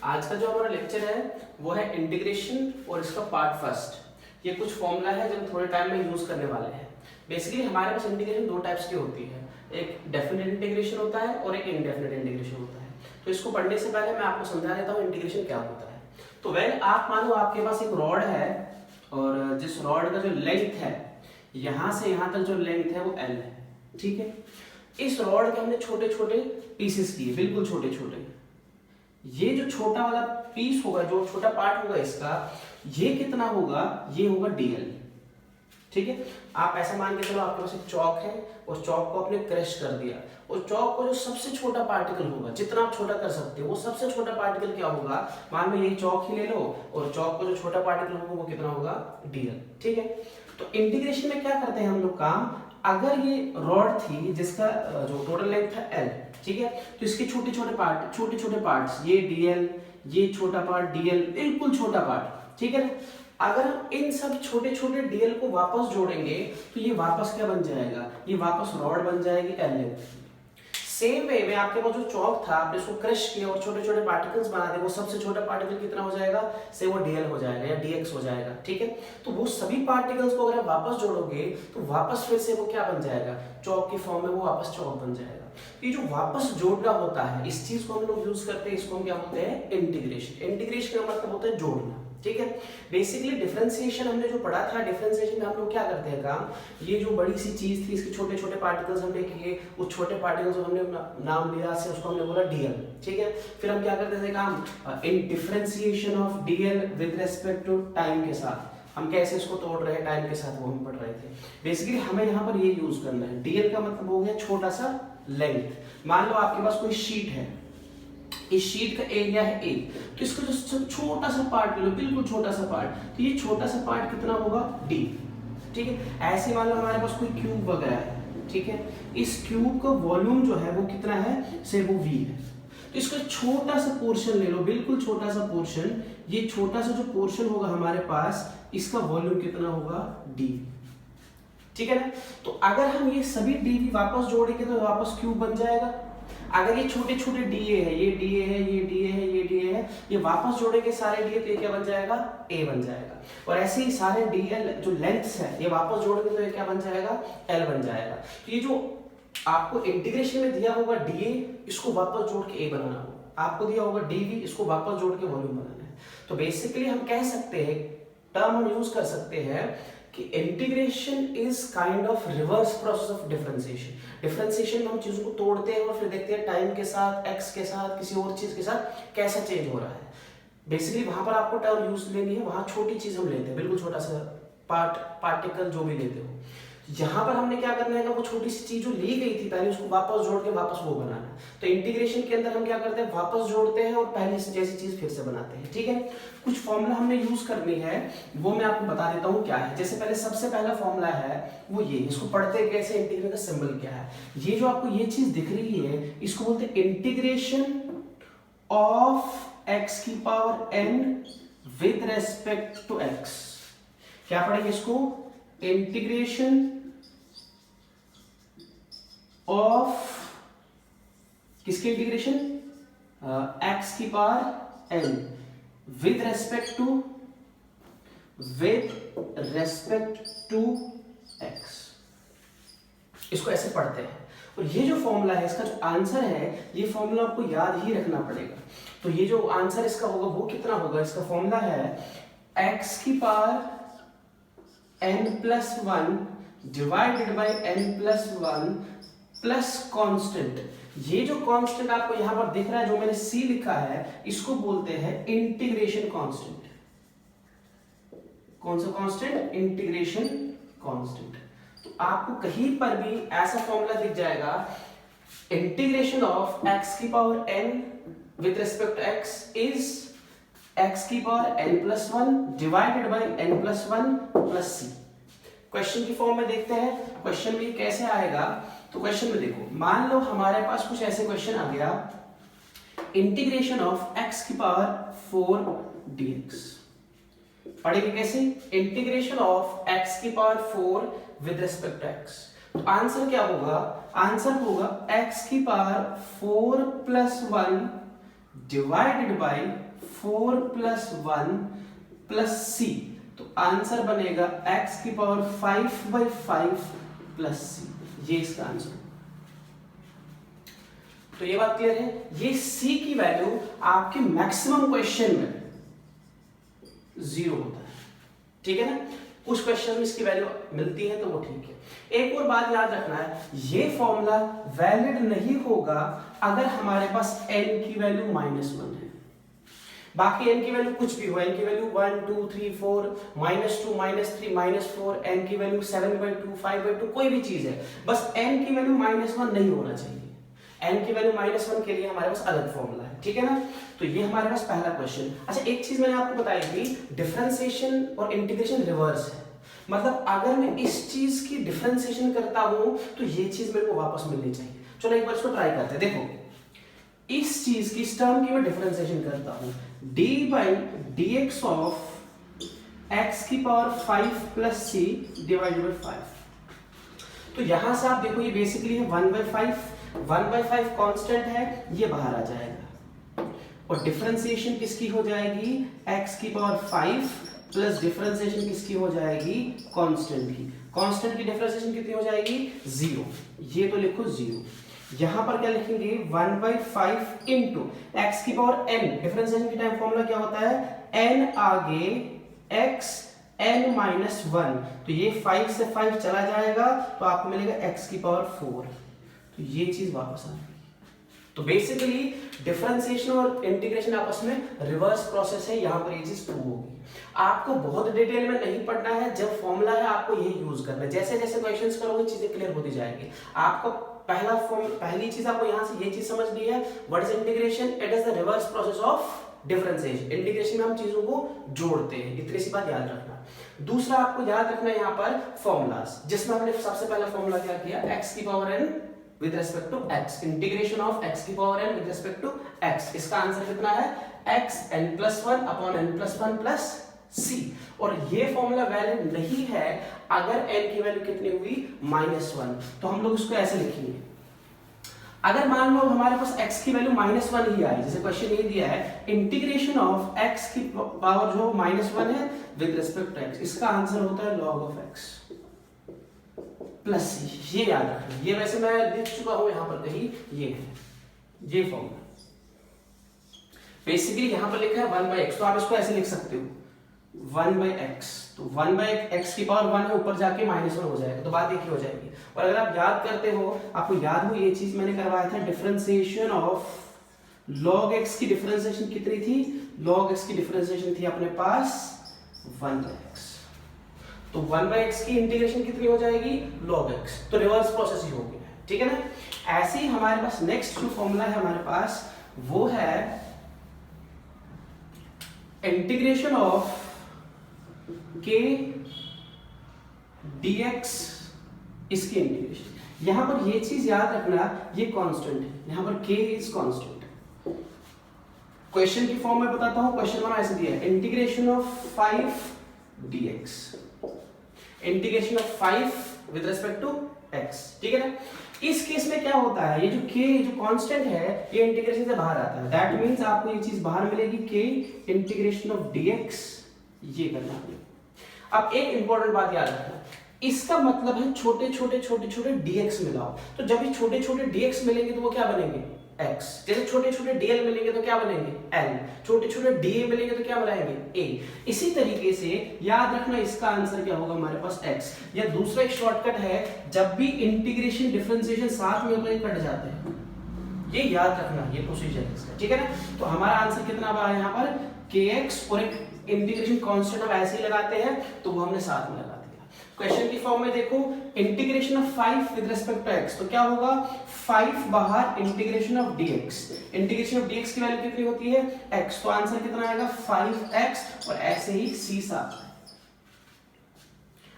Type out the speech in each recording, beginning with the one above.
आज का जो हमारा लेक्चर है वो है इंटीग्रेशन और इसका पार्ट फर्स्ट। ये कुछ फॉर्मूला है जो हम थोड़े टाइम में यूज करने वाले हैं। बेसिकली हमारे पास इंटीग्रेशन दो टाइप्स की होती है, एक डेफिनेट इंटीग्रेशन होता है और एक इनडेफिनेट इंटीग्रेशन होता है। तो इसको पढ़ने से पहले मैं आपको समझा देता हूँ इंटीग्रेशन क्या होता है। तो वेल आप मानो आपके पास एक रॉड है और जिस रॉड का जो लेंथ है यहाँ से यहाँ तक जो लेंथ है वो L है, ठीक है। इस रॉड के हमने छोटे छोटे पीसेस किए, बिल्कुल छोटे छोटे। ये जो छोटा वाला पीस होगा, जो छोटा पार्ट होगा इसका, ये कितना होगा, ये होगा dl, ठीक है। आप ऐसा मान के चलो आपके पास एक चौक है और चौक को आपने क्रश कर दिया और चौक को जो सबसे छोटा पार्टिकल होगा, जितना आप छोटा कर सकते हो, वो सबसे छोटा पार्टिकल क्या होगा, मान लो यही चौक ही ले लो और चौक को जो छोटा पार्टिकल होगा वो कितना होगा dl, ठीक है। तो इंटीग्रेशन में क्या करते हैं हम लोग काम, अगर ये रॉड थी जिसका जो टोटल लेंथ था L, ठीक है, तो इसके छोटे छोटे पार्ट्स, ये dl, ये छोटा पार्ट dl, बिल्कुल छोटा पार्ट, ठीक है। अगर हम इन सब छोटे छोटे dl को वापस जोड़ेंगे तो ये वापस क्या बन जाएगा, ये वापस रॉड बन जाएगी L लेंथ। सेम वे में आपके पास जो चौक था, आपने उसको क्रश किया और छोटे छोटे पार्टिकल्स बना दिए, वो सबसे छोटा पार्टिकल कितना हो जाएगा, से वो dl हो जाएगा या dx हो जाएगा, ठीक है। तो वो सभी पार्टिकल्स को अगर आप वापस जोड़ोगे तो वापस फिर से वो क्या बन जाएगा, चौक की फॉर्म में वो वापस चौक बन जाएगा। ये जो वापस जोड़ना होता है, इस चीज को हम लोग यूज करते हैं, इसको हम क्या बोलते हैं, इंटीग्रेशन। इंटीग्रेशन का मतलब होता है जोड़ना, ठीक है। बेसिकली डिफरेंशिएशन हमने जो पढ़ा था, डिफरेंशिएशन में हम लोग क्या करते हैं काम, ये जो बड़ी सी चीज थी, इसके छोटे छोटे पार्टिकल्स हमने किए, उस छोटे पार्टिकल्स को हमने नाम लिया से उसको हमने बोला dl, ठीक है। फिर हम क्या करते थे काम, in differentiation of dl with respect to time के साथ हम कैसे इसको तोड़ रहे हैं टाइम के साथ, वो हम पढ़ रहे थे। बेसिकली हमें यहाँ पर ये यूज करना है। dl का मतलब हो गया छोटा सा लेंथ। मान लो आपके पास कोई शीट है, इस शीट का एरिया है A, तो इसका जो छोटा सा पार्ट ले लो, बिल्कुल छोटा सा पार्ट, तो ये छोटा सा पार्ट कितना होगा D, ठीक है। ऐसे मान लो हमारे पास कोई क्यूब वगैरह है, ठीक है, इस क्यूब का वॉल्यूम जो है वो कितना है, से वो V है। तो इसका छोटा सा पोर्शन ले लो, बिल्कुल छोटा सा पोर्शन, ये छोटा सा जो पोर्शन होगा हमारे पास, इसका वॉल्यूम कितना होगा D, ठीक है ना। तो अगर हम ये सभी dv वापस जोड़ेंगे तो वापस क्यूब बन जाएगा। अगर ये छोटे छोटे dA है, ये dA है, ये dA है, ये dA है, ये वापस जोड़ेंगे सारे dA तो ये क्या बन जाएगा, A बन जाएगा। और ऐसे ही सारे dl जो लेंथ्स है, ये वापस जोड़ेंगे तो ये क्या बन जाएगा, L बन जाएगा। तो ये जो आपको इंटीग्रेशन में दिया होगा dA, इसको वापस जोड़ के A बनाना होगा। आपको दिया होगा dv, इसको वापस जोड़ के वॉल्यूम बनाना है। तो बेसिकली हम कह सकते हैं, टर्म हम यूज कर सकते हैं कि integration is kind of reverse process of differentiation. Differentiation में हम चीजों को तोड़ते हैं और फिर देखते हैं टाइम के साथ, एक्स के साथ, किसी और चीज के साथ कैसा चेंज हो रहा है। बेसिकली वहां पर आपको टर्म यूज लेनी है, वहां छोटी चीज हम लेते हैं, बिल्कुल छोटा सा पार्टिकल जो भी लेते हो। यहाँ पर हमने क्या करना है, वो छोटी सी चीज जो ली गई थी पहले, उसको वापस जोड़ के वापस वो बनाना। तो इंटीग्रेशन के अंदर हम क्या करते हैं, वापस जोड़ते हैं और पहले से जैसी चीज फिर से बनाते हैं, ठीक है। कुछ फॉर्मूला हमने यूज करनी है, वो मैं आपको बता देता हूँ क्या है। जैसे पहले सबसे पहला फॉर्मूला है वो ये, इसको पढ़ते कैसे, इंटीग्रेशन का सिंबल क्या है। ये जो आपको ये चीज दिख रही है, इसको बोलते हैं इंटीग्रेशन ऑफ x की power n with respect to x। क्या पढ़ेंगे इसको, इंटीग्रेशन ऑफ किसके इंटीग्रेशन, x की power n with respect to x। इसको ऐसे पढ़ते हैं। और ये जो फॉर्मूला है, इसका जो आंसर है, ये फॉर्मूला आपको याद ही रखना पड़ेगा। तो ये जो आंसर इसका होगा वो कितना होगा, इसका फॉर्मूला है x की power n+1 divided by n+1 plus constant. ये जो कांस्टेंट आपको यहां पर दिख रहा है, जो मैंने c लिखा है, इसको बोलते हैं इंटीग्रेशन कांस्टेंट। कौन सा कांस्टेंट, इंटीग्रेशन कांस्टेंट। तो आपको कहीं पर भी ऐसा फॉर्मूला दिख जाएगा, इंटीग्रेशन ऑफ x की power n with respect to x is x की power n+1 divided by n+1 plus c। Question की फॉर्म में देखते हैं क्वेश्चन में कैसे आएगा। तो क्वेश्चन में देखो, मान लो हमारे पास कुछ ऐसे क्वेश्चन आ गया, इंटीग्रेशन ऑफ x की पावर 4 dx। पढ़ेंगे कैसे, इंटीग्रेशन ऑफ x की power 4 with respect to x। तो आंसर क्या होगा, आंसर होगा x की power 4 + 1 divided by 4 plus 1 plus C, तो आंसर बनेगा x की पावर 5/5 प्लस सी, ये इसका आंसर। तो ये बात क्लियर है। ये c की वैल्यू आपके मैक्सिमम क्वेश्चन में 0 होता है, ठीक है ना। कुछ क्वेश्चन में इसकी वैल्यू मिलती है तो वो ठीक है। एक और बात याद रखना है, ये फॉर्मूला वैलिड नहीं होगा अगर हमारे पास n की वैल्यू -1 है। बाकी n की वैल्यू कुछ भी हो, n की वैल्यू 1 2 3 4 -2 -3 -4, n की वैल्यू 7/2 5/2, कोई भी चीज है, बस n की वैल्यू -1 नहीं होना चाहिए। n की वैल्यू -1 के लिए हमारे पास अलग फॉर्मूला है, ठीक है ना। तो ये हमारे पास पहला क्वेश्चन। अच्छा, एक चीज मैंने आपको बताई थी, डिफरेंशिएशन और इंटीग्रेशन रिवर्स है। मतलब अगर मैं इस चीज की डिफरेंशिएशन करता हूं तो ये चीज मेरे को वापस मिलनी चाहिए। चलो एक बार इसको ट्राई करते हैं। देखो, इस चीज की, इस टर्म की मैं डिफरेंशिएशन करता हूं, d/dx ऑफ x की power 5 plus c divided by 5। तो यहां से आप देखो, ये बेसिकली है 1/5 कांस्टेंट है, ये बाहर आ जाएगा और डिफरेंशिएशन किसकी हो जाएगी, x की पावर 5 प्लस डिफरेंशिएशन किसकी हो जाएगी, कांस्टेंट की। कांस्टेंट की डिफरेंशिएशन कितनी हो जाएगी, 0। ये तो लिखो 0। यहां पर क्या लिखेंगे, 1/5 इंटू x की पावर n, डिफरेंशिएशन के टाइम फॉर्मूला क्या होता है, n आगे x n-1, तो ये 5 से 5 चला जाएगा तो आपको मिलेगा x की पावर 4, तो ये चीज वापस आ गई। तो बेसिकली डिफरेंशिएशन और इंटीग्रेशन आपस में रिवर्स प्रोसेस है, यहां पर ये चीज प्रूव होगी। आपको बहुत डिटेल में नहीं पढ़ना है, जब फॉर्मूला है आपको यही यूज करना है। जैसे जैसे क्वेश्चंस करोगे चीजें क्लियर होती जाएगी। आपको पहली चीज आपको यहां से ये चीज समझनी है, what is integration, it is the reverse process of differentiation. Integration में हम चीजों को जोड़ते हैं, इतनी सी बात याद रखना। दूसरा आपको याद रखना है यहाँ पर फॉर्मूलाज, जिसमें हमने सबसे पहला फॉर्मूला क्या किया, x की power n with respect to x, integration of x की power n with respect to x। इसका आंसर कितना है, x n+1 upon n+1 plus c। और ये फॉर्मूला वैलिड नहीं है अगर n की वैल्यू कितनी हुई, -1। तो हम लोग इसको ऐसे लिखेंगे, अगर मान लो हमारे पास x की वैल्यू -1 ही आई, जैसे क्वेश्चन ये दिया है, इंटीग्रेशन ऑफ x की पावर जो -1 है विद रिस्पेक्ट टू x, इसका आंसर होता है log of x plus c। ये याद रखना, ये वैसे मैं लिख चुका हूं यहां पर कहीं, ये है ये फॉर्मूला। बेसिकली यहां पर लिखा है 1/x, तो आप इसको ऐसे लिख सकते हो 1/x, तो 1/x की पावर 1 है, ऊपर जाके -1 हो जाएगा, तो बात एक ही हो जाएगी। और अगर आप याद करते हो, आपको याद हो ये चीज मैंने करवाया था, डिफरेंशिएशन ऑफ log x की डिफरेंशिएशन कितनी थी, log x की डिफरेंशिएशन थी अपने पास 1/x, तो 1/x की इंटीग्रेशन कितनी हो जाएगी, log x, तो रिवर्स प्रोसेस ही हो गया, ठीक है ना। ऐसे ही हमारे पास नेक्स्ट जो फॉर्मूला है हमारे पास, वो है इंटीग्रेशन ऑफ k dx, इसकी इंटीग्रेशन। यहां पर ये चीज याद रखना, ये कांस्टेंट है, यहां पर k इज कांस्टेंट। क्वेश्चन की फॉर्म में बताता हूं, क्वेश्चन वन ऐसे दिया है, integration of 5 dx, integration of 5 with respect to x, ठीक है ना। इस केस में क्या होता है, ये जो k जो कांस्टेंट है, ये इंटीग्रेशन से बाहर आता है, दैट मींस आपको ये चीज बाहर मिलेगी, k इंटीग्रेशन ऑफ dx, ये करना है। अब एक इंपॉर्टेंट बात याद रखना, इसका मतलब है छोटे छोटे dx मिलाओ, तो जब ये छोटे छोटे dx मिलेंगे तो वो क्या बनेंगे, x। जैसे छोटे छोटे dl मिलेंगे तो क्या बनेंगे, l। छोटे छोटे da मिलेंगे तो क्या बनाएंगे, a। इसी तरीके से याद रखना, इसका आंसर क्या होगा हमारे पास, x। या दूसरा एक शॉर्टकट है, जब भी इंटीग्रेशन डिफरेंशिएशन साथ में होते हैं कट जाते हैं, ये याद रखना, ये प्रोसीजर है इसका, ठीक है ना। तो हमारा आंसर कितना आ रहा है यहाँ पर, kx, और एक इंटीग्रेशन कांस्टेंट हम ऐसे ही लगाते हैं, तो वो हमने साथ में लगा दिया। क्वेश्चन की फॉर्म में देखो, integration of 5 with respect to x, तो क्या होगा, 5 बाहर, integration of dx, integration of dx की वैल्यू कितनी होती है, x, तो आंसर कितना आएगा 5x, और ऐसे ही c साथ में।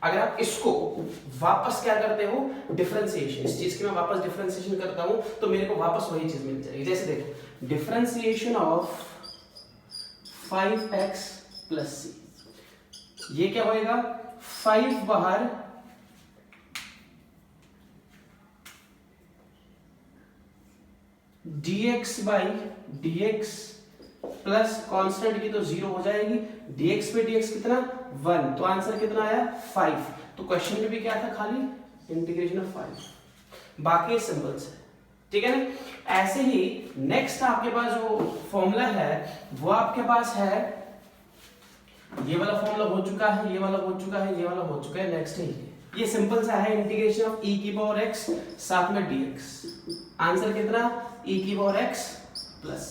अगर आप इसको वापस क्या करते हो, डिफरेंशिएशन, इस चीज की मैं वापस डिफरेंशिएशन करता हूं तो मेरे को वापस वही चीज मिल जाएगी। जैसे देखो, differentiation of 5x plus c, ये क्या होएगा, 5 बाहर, dx by dx plus constant की तो 0 हो जाएगी, dx पे dx कितना 1, तो आंसर कितना आया 5। तो क्वेश्चन में भी क्या था, खाली इंटीग्रेशन ऑफ 5, बाकी सिंबल्स है, ठीक है ना। ऐसे ही नेक्स्ट आपके पास जो फॉर्मूला है वो आपके पास है, ये वाला फॉर्मूला हो चुका है, ये वाला हो चुका है, ये वाला हो चुका है, नेक्स्ट है ये सिंपल सा है, इंटीग्रेशन ऑफ e की पावर x साथ में dx, आंसर कितना e की पावर x प्लस,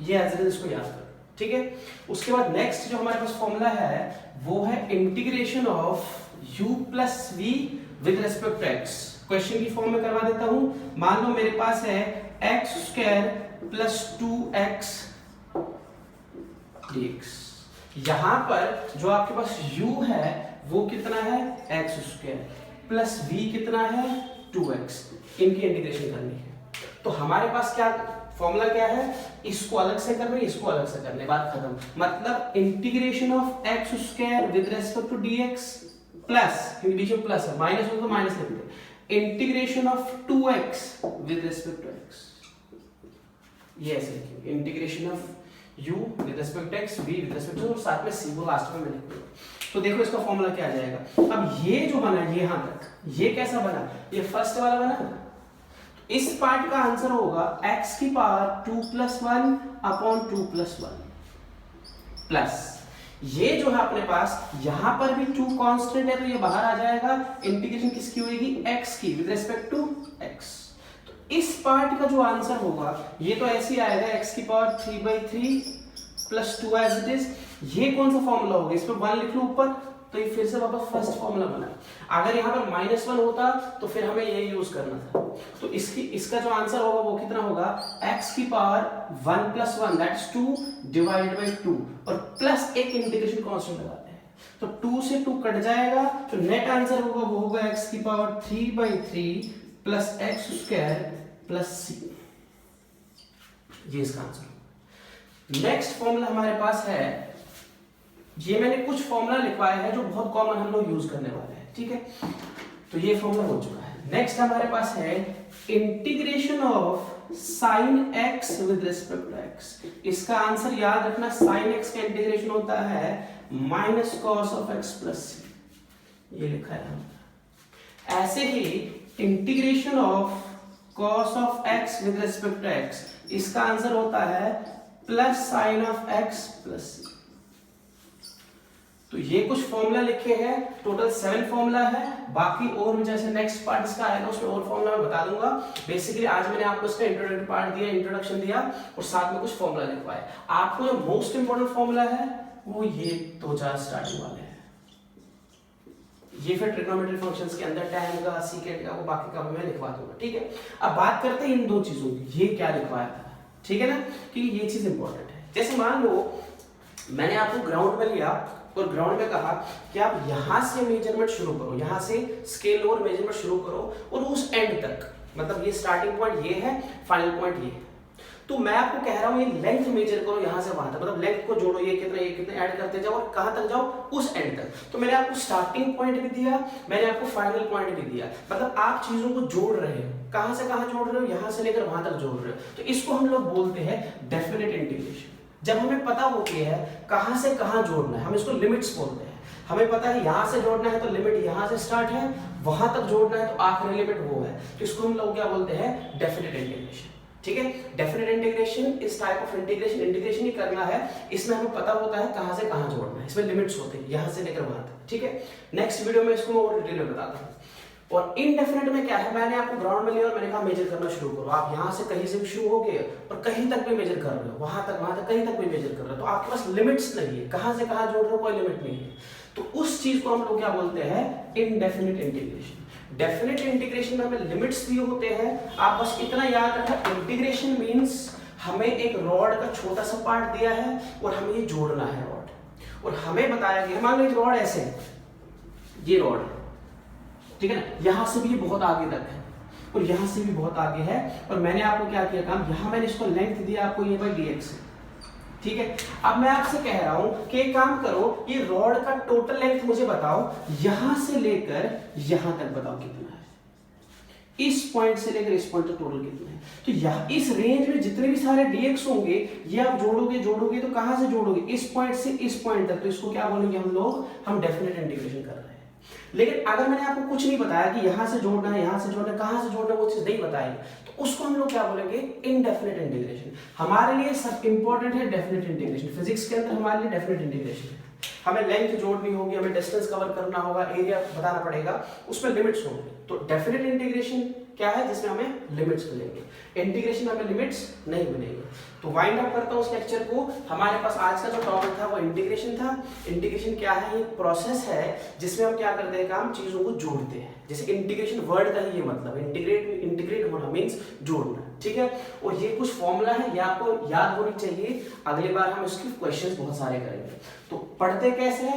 ये एज इट इज इसको याद करो, ठीक है। उसके बाद नेक्स्ट जो हमारे पास फॉर्मूला है वो है integration of u plus v with respect to x। Question की फॉर्म में करवा देता हूं, मान लो मेरे पास है x square plus 2x dx, यहां पर जो आपके पास u है वो कितना है x स्क्वायर प्लस v कितना है 2x, इनकी इंटीग्रेशन करनी है। तो हमारे पास क्या फॉर्मूला क्या है, इसको अलग से करना है, इसको अलग से करने, बात खत्म। मतलब integration of x square with respect to dx plus, क्योंकि बीच में प्लस है, माइनस हो तो माइनस लिख दे, integration of 2x with respect to x, ये ऐसे लिखेंगे, integration of u with respect to x, v with respect to, और साथ में c वो लास्ट में मैं लिख दूंगा। तो देखो इसका फॉर्मूला क्या आ जाएगा। अब ये जो बना ये यहां तक, ये कैसा बना, ये फर्स्ट वाला बना, इस पार्ट का आंसर होगा x की power 2 plus 1 upon 2 plus 1 plus, ये जो है अपने पास यहां पर भी 2 कांस्टेंट है तो ये बाहर आ जाएगा, इंटीग्रेशन किसकी होगी x की विद रिस्पेक्ट टू x। तो इस पार्ट का जो आंसर होगा ये तो ऐसे ही आएगा, x की power 3/3 plus 2 as it is. ये कौन सा फॉर्मूला होगा, इस पर 1 लिख लो ऊपर, तो ये फिर से वापस फर्स्ट फॉर्मूला बना। अगर यहाँ पर -1 होता तो फिर हमें ये यूज करना था, तो इसका जो आंसर होगा वो कितना होगा, x की power 1 plus 1 that is 2 divided by 2 और प्लस एक इंटीग्रेशन कांस्टेंट लगाते हैं, तो 2 से 2 कट जाएगा, तो नेट आंसर होगा वो होगा x की power 3/3 plus x square plus c, ये इसका आंसर। नेक्स्ट फॉर्मूला हमारे पास है, ये मैंने कुछ फॉर्मूला लिखवाया है जो बहुत कॉमन हम लोग यूज करने वाले हैं, ठीक है। तो ये फॉर्मूला हो चुका है। नेक्स्ट हमारे पास है integration of sin x with respect to x। इसका आंसर याद रखना, sin x का इंटीग्रेशन होता है minus cos of x plus c, ये लिखा है। ऐसे ही integration of cos of x with respect to x, इसका आंसर होता है plus sine of x plus c। तो ये कुछ फॉर्मूला लिखे हैं, टोटल 7 फॉर्मूला है, बाकी और जैसे नेक्स्ट पार्ट इसका आएगा उसमें और फॉर्मूला मैं बता दूंगा। बेसिकली आज मैंने आपको इसका इंट्रोडक्टरी पार्ट दिया, इंट्रोडक्शन दिया और साथ में कुछ फॉर्मूला लिखवाए। आपको जो मोस्ट इंपोर्टेंट फॉर्मूला है वो ये 2-4 स्टार्टिंग वाले हैं, ये फिर ट्रिग्नोमेट्री फंक्शंस के अंदर tan का सीकेंट का वो बाकी का मैं लिखवा दूंगा, ठीक है। अब बात करते हैं इन दो चीजों की, ये क्या लिखवाया था, ठीक है ना, कि ये चीज इंपॉर्टेंट है। जैसे मान लो मैंने आपको ग्राउंड में लिया और ग्राउंड में कहा कि आप यहां से मेजरमेंट शुरू करो, यहां से स्केल और मेजरमेंट शुरू करो और उस एंड तक, मतलब ये स्टार्टिंग पॉइंट ये है, फाइनल पॉइंट ये है। तो मैं आपको कह रहा हूं ये लेंथ मेजर करो यहां से वहां तक, मतलब लेंथ को जोड़ो, ये कितना ऐड करते जाओ और कहां तक जाओ, उस एंड तक। तो मैंने आपको स्टार्टिंग पॉइंट भी दिया, मैंने आपको फाइनल पॉइंट भी दिया, मतलब आप चीजों को जोड़ रहे हो, कहां से कहां जोड़ रहे हो, यहां से लेकर वहां तक जोड़ रहे हो। तो इसको हम लोग बोलते हैं डेफिनेट इंटीग्रेशन। जब हमें पता होती है कहां से कहां जोड़ना है, हम इसको लिमिट्स बोलते हैं। हमें पता है यहां से जोड़ना है तो लिमिट यहां से स्टार्ट है, वहां तक जोड़ना है तो आखिरी लिमिट वो है, तो इसको हम लोग क्या बोलते हैं, डेफिनेट इंटीग्रेशन, ठीक है। डेफिनेट इंटीग्रेशन इस टाइप ऑफ इंटीग्रेशन ही करना है, इसमें हमें पता होता है कहां से कहां जोड़ना है, इसमें लिमिट्स होते हैं यहां से लेकर वहां तक, ठीक है। नेक्स्ट वीडियो में इसको मैं और डिटेल में बताता हूं। और इनडेफिनेट में क्या है, मैंने आपको ग्राउंड में लिया और मैंने कहा मेजर करना शुरू करो, आप यहां से कहीं से भी शुरू हो गए और कहीं तक भी मेजर कर रहे हो, वहां तक कहीं तक भी मेजर कर रहे हो, तो आपके पास लिमिट्स नहीं है, कहां से कहां जोड़ रहे हो कोई लिमिट नहीं है। तो उस चीज को हम लोग क्या बोलते हैं, इनडेफिनेट इंटीग्रेशन। डेफिनेट इंटीग्रेशन में हमें लिमिट्स दिए होते हैं, आप बस इतना याद रखना, इंटीग्रेशन मींस हमें एक रॉड का छोटा सा पार्ट दिया है और हमें ये जोड़ना है रॉड, और हमें बताया गया, मान लो रॉड ऐसे, ये रॉड, ठीक है ना, यहां से भी बहुत आगे तक है और यहां से भी बहुत आगे है, और मैंने आपको क्या किया काम, यहां मैंने इसको लेंथ दिया आपको ये dx, ठीक है। अब मैं आपसे कह रहा हूं कि एक काम करो, ये रॉड का टोटल लेंथ मुझे बताओ, यहां से लेकर यहां तक बताओ कितना है। इस पॉइंट से लेकर इस पॉइंट तक टोटल कितना है। तो यहाँ इस रेंज में जितने भी सारे dx होंगे ये आप जोड़ोगे तो कहां से जोड़ोगे, इस पॉइंट से इस पॉइंट तक। तो इसको क्या बोलेंगे हम लोग, हम डेफिनेट इंटीग्रेशन कर रहे हैं। लेकिन अगर मैंने आपको कुछ नहीं बताया कि यहां से जोड़ना है, यहां से जोड़ना है, कहां से जोड़ना है, वो चीज नहीं बताई, तो उसको हम लोग क्या बोलेंगे, इनडेफिनेट इंटीग्रेशन। हमारे लिए सब इंपॉर्टेंट है डेफिनेट इंटीग्रेशन। फिजिक्स के अंदर हमारे लिए डेफिनेट इंटीग्रेशन है। हमें लेंथ जोड़नी होगी, हमें डिस्टेंस कवर करना होगा, एरिया बताना पड़ेगा, उसमें लिमिट्स होंगे। तो डेफिनेट इंटीग्रेशन क्या है, जिसमें हमें लिमिट्स मिलेंगे। इंटीग्रेशन हमें लिमिट्स नहीं मिलेंगे। तो वाइंड अप करता हूं उस लेक्चर को। हमारे पास आज का जो टॉपिक था वो इंटीग्रेशन था। इंटीग्रेशन क्या है, एक प्रोसेस है जिसमें हम क्या करते हैं, काम चीजों को जोड़ते हैं। जैसे इंटीग्रेशन वर्ड का ही ये मतलब, इंटीग्रेट होना मीन्स जोड़ना, ठीक है। और ये कुछ फॉर्मूला है, ये आपको याद होनी चाहिए। अगली बार हम इसके क्वेश्चंस बहुत सारे करेंगे। तो पढ़ते कैसे हैं,